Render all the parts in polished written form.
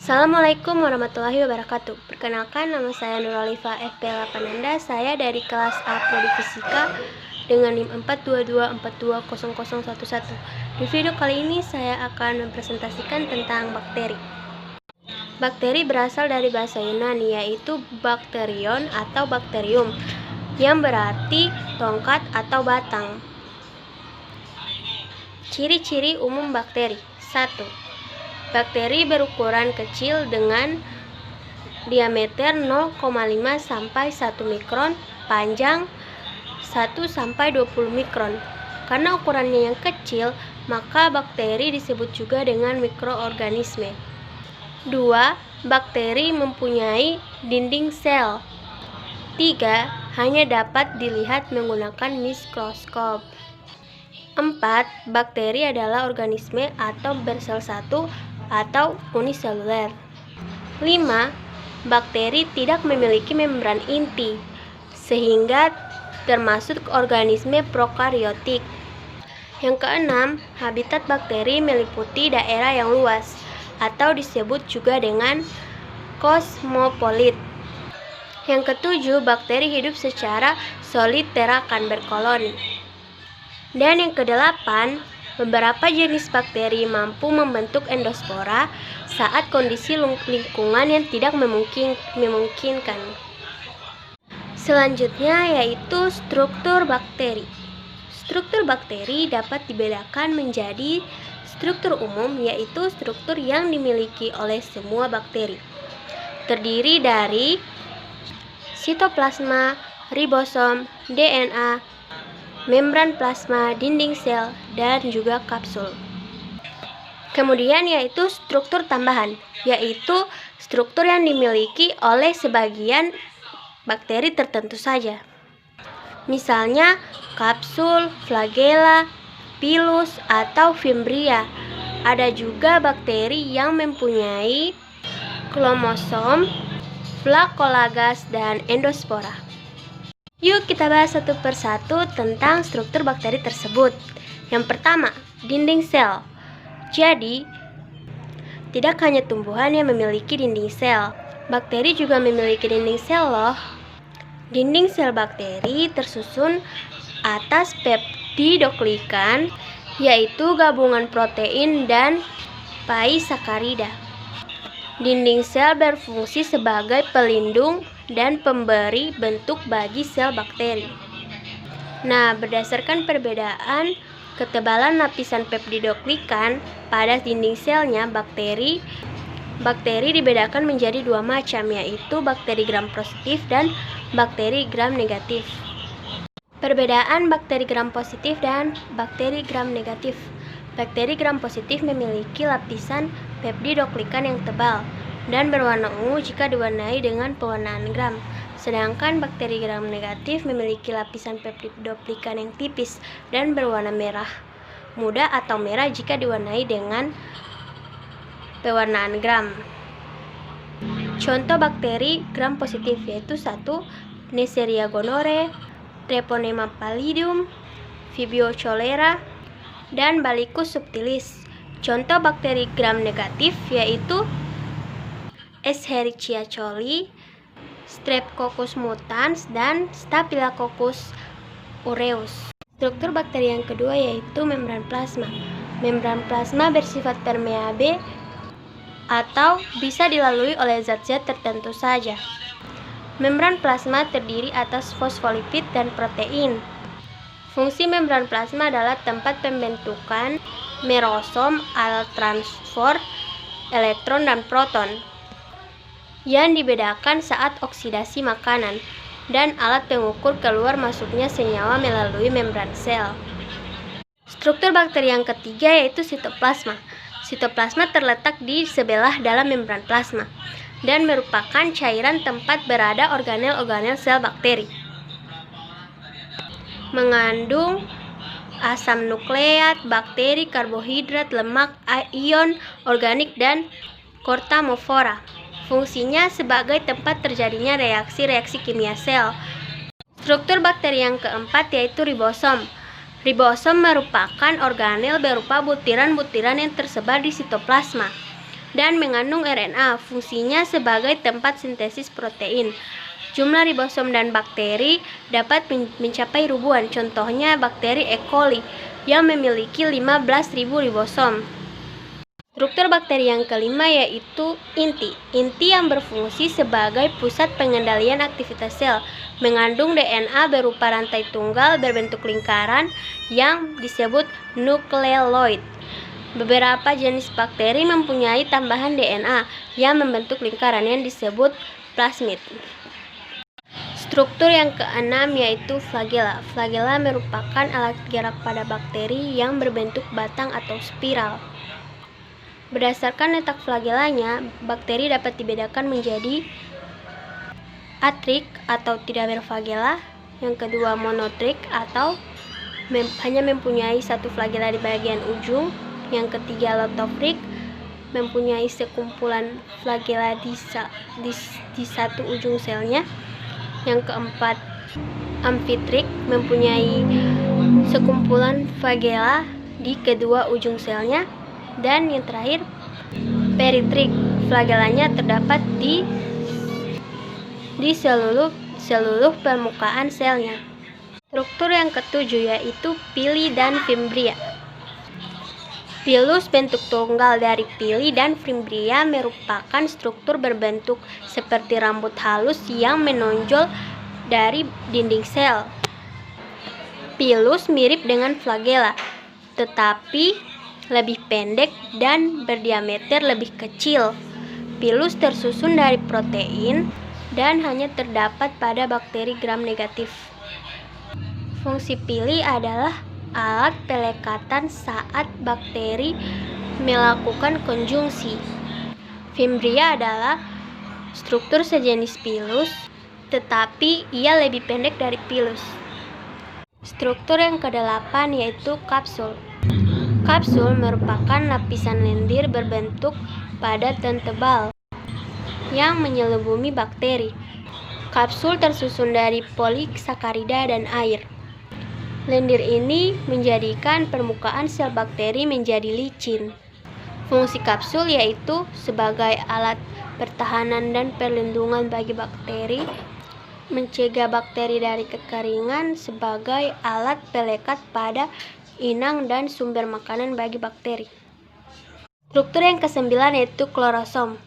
Assalamualaikum warahmatullahi wabarakatuh. Perkenalkan, nama saya Nuralifa FP Pananda. Saya dari kelas A Prodi Fisika dengan NIM 422420011. Di video kali ini saya akan mempresentasikan tentang bakteri. Bakteri berasal dari bahasa Yunani, yaitu bakterion atau bakterium, yang berarti tongkat atau batang. Ciri-ciri umum bakteri. 1. Bakteri berukuran kecil dengan diameter 0,5 sampai 1 mikron, panjang 1 sampai 20 mikron. Karena ukurannya yang kecil, maka bakteri disebut juga dengan mikroorganisme. 2. Bakteri mempunyai dinding sel. 3. Hanya dapat dilihat menggunakan mikroskop. 4. Bakteri adalah organisme atau bersel satu atau uniseluler. 5. Bakteri tidak memiliki membran inti, sehingga termasuk organisme prokariotik. Yang keenam, habitat bakteri meliputi daerah yang luas, atau disebut juga dengan kosmopolit. Yang ketujuh, bakteri hidup secara soliterakan berkoloni. Dan yang kedelapan, beberapa jenis bakteri mampu membentuk endospora saat kondisi lingkungan yang tidak memungkinkan. Selanjutnya yaitu struktur bakteri. Struktur bakteri dapat dibedakan menjadi struktur umum, yaitu struktur yang dimiliki oleh semua bakteri. Terdiri dari sitoplasma, ribosom, DNA, membran plasma, dinding sel, dan juga kapsul. Kemudian yaitu struktur tambahan, yaitu struktur yang dimiliki oleh sebagian bakteri tertentu saja. Misalnya kapsul, flagela, pilus, atau fimbria. Ada juga bakteri yang mempunyai kromosom, flakolagas, dan endospora. Yuk kita bahas satu persatu tentang struktur bakteri tersebut. Yang pertama, dinding sel. Jadi, tidak hanya tumbuhan yang memiliki dinding sel, bakteri juga memiliki dinding sel loh. Dinding sel bakteri tersusun atas peptidoglikan, yaitu gabungan protein dan paisakarida. Dinding sel berfungsi sebagai pelindung dan pemberi bentuk bagi sel bakteri. Nah, berdasarkan perbedaan ketebalan lapisan peptidoglikan pada dinding selnya, bakteri dibedakan menjadi dua macam, yaitu bakteri gram positif dan bakteri gram negatif. Perbedaan bakteri gram positif dan bakteri gram negatif. Bakteri gram positif memiliki lapisan peptidoglikan yang tebal dan berwarna ungu jika diwarnai dengan pewarnaan gram. Sedangkan bakteri gram negatif memiliki lapisan peptidoglikan yang tipis dan berwarna merah muda atau merah jika diwarnai dengan pewarnaan gram. Contoh bakteri gram positif yaitu 1. Neisseria gonorrhoeae, Treponema pallidum, Vibrio cholera, dan Bacillus subtilis. Contoh bakteri gram negatif yaitu Escherichia coli, Streptococcus mutans, dan Staphylococcus aureus. Struktur bakteri yang kedua yaitu membran plasma. Membran plasma bersifat permeabel atau bisa dilalui oleh zat-zat tertentu saja. Membran plasma terdiri atas fosfolipid dan protein. Fungsi membran plasma adalah tempat pembentukan merosom, alat transport elektron dan proton yang dibedakan saat oksidasi makanan, dan alat pengukur keluar masuknya senyawa melalui membran sel. Struktur bakteri yang ketiga yaitu sitoplasma. Sitoplasma terletak di sebelah dalam membran plasma dan merupakan cairan tempat berada organel-organel sel bakteri. Mengandung asam nukleat, bakteri, karbohidrat, lemak, ion organik, dan kortamofora. Fungsinya sebagai tempat terjadinya reaksi-reaksi kimia sel. Struktur bakteri yang keempat yaitu ribosom. Ribosom merupakan organel berupa butiran-butiran yang tersebar di sitoplasma. dan mengandung RNA, fungsinya sebagai tempat sintesis protein. Jumlah ribosom dan bakteri dapat mencapai ribuan, contohnya bakteri E. coli yang memiliki 15.000 ribosom. Struktur bakteri yang kelima yaitu inti. Inti yang berfungsi sebagai pusat pengendalian aktivitas sel, mengandung DNA berupa rantai tunggal berbentuk lingkaran yang disebut nukleoid. Beberapa jenis bakteri mempunyai tambahan DNA yang membentuk lingkaran yang disebut plasmid. Struktur yang keenam yaitu flagela. Flagela merupakan alat gerak pada bakteri yang berbentuk batang atau spiral. Berdasarkan letak flagelanya, bakteri dapat dibedakan menjadi atrik atau tidak berflagela, yang kedua monotrik atau hanya mempunyai satu flagela di bagian ujung, yang ketiga lototrik mempunyai sekumpulan flagela di satu ujung selnya, yang keempat amfitrik mempunyai sekumpulan flagela di kedua ujung selnya, dan yang terakhir peritrik, flagelanya terdapat di seluruh permukaan selnya. Struktur yang ketujuh yaitu pili dan fimbria. Pilus bentuk tunggal dari pili dan fimbria merupakan struktur berbentuk seperti rambut halus yang menonjol dari dinding sel. Pilus mirip dengan flagela, tetapi lebih pendek dan berdiameter lebih kecil. Pilus tersusun dari protein dan hanya terdapat pada bakteri gram negatif. Fungsi pili adalah alat pelekatan saat bakteri melakukan konjungsi. Fimbria adalah struktur sejenis pilus, tetapi ia lebih pendek dari pilus. Struktur yang kedelapan yaitu kapsul. Kapsul merupakan lapisan lendir berbentuk padat dan tebal yang menyelubungi bakteri. Kapsul tersusun dari polisakarida dan air. Lendir ini menjadikan permukaan sel bakteri menjadi licin. Fungsi kapsul yaitu sebagai alat pertahanan dan perlindungan bagi bakteri, mencegah bakteri dari kekeringan, sebagai alat pelekat pada inang dan sumber makanan bagi bakteri. Struktur yang kesembilan yaitu klorosom.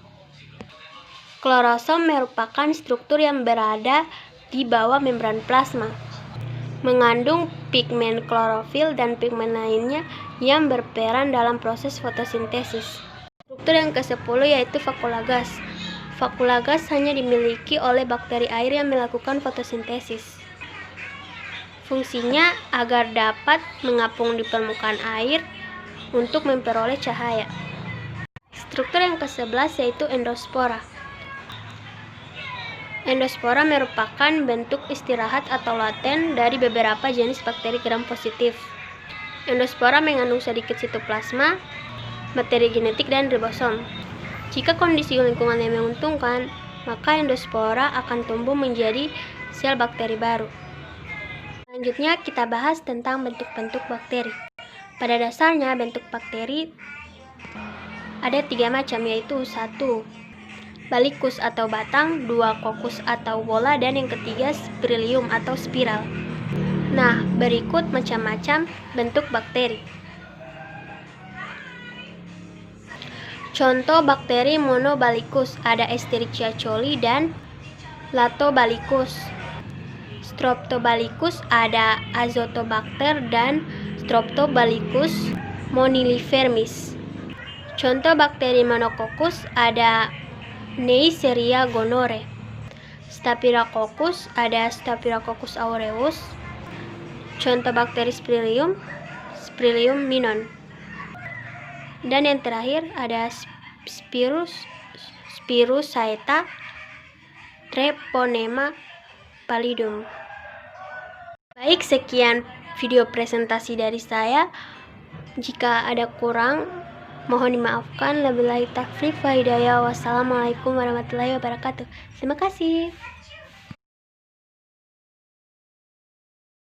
Klorosom merupakan struktur yang berada di bawah membran plasma, mengandung pigmen klorofil dan pigmen lainnya yang berperan dalam proses fotosintesis. Struktur yang ke-10 yaitu vakula gas. Vakula gas hanya dimiliki oleh bakteri air yang melakukan fotosintesis. Fungsinya agar dapat mengapung di permukaan air untuk memperoleh cahaya. Struktur yang ke-11 yaitu endospora. Endospora merupakan bentuk istirahat atau laten dari beberapa jenis bakteri gram positif. Endospora mengandung sedikit sitoplasma, materi genetik, dan ribosom. Jika kondisi lingkungan yang menguntungkan, maka endospora akan tumbuh menjadi sel bakteri baru. Selanjutnya kita bahas tentang bentuk-bentuk bakteri. Pada dasarnya bentuk bakteri ada 3 macam, yaitu 1. Balikus atau batang, 2. Kokus atau bola, dan yang ketiga spirilium atau spiral. Nah, berikut macam-macam bentuk bakteri. Contoh bakteri monobalikus ada Escherichia coli dan Lactobacillus. Streptococcus ada Azotobacter dan Streptococcus moniliformis. Contoh bakteri monococcus ada Neisseria gonorrhoeae. Staphylococcus ada Staphylococcus aureus. Contoh bakteri Spirillum, Spirillum minor. Dan yang terakhir ada Spirochaeta treponema pallidum. Baik, sekian video presentasi dari saya. Jika ada kurang, mohon dimaafkan. Wabillahi taufiq wal hidayah. Wassalamualaikum warahmatullahi wabarakatuh. Terima kasih.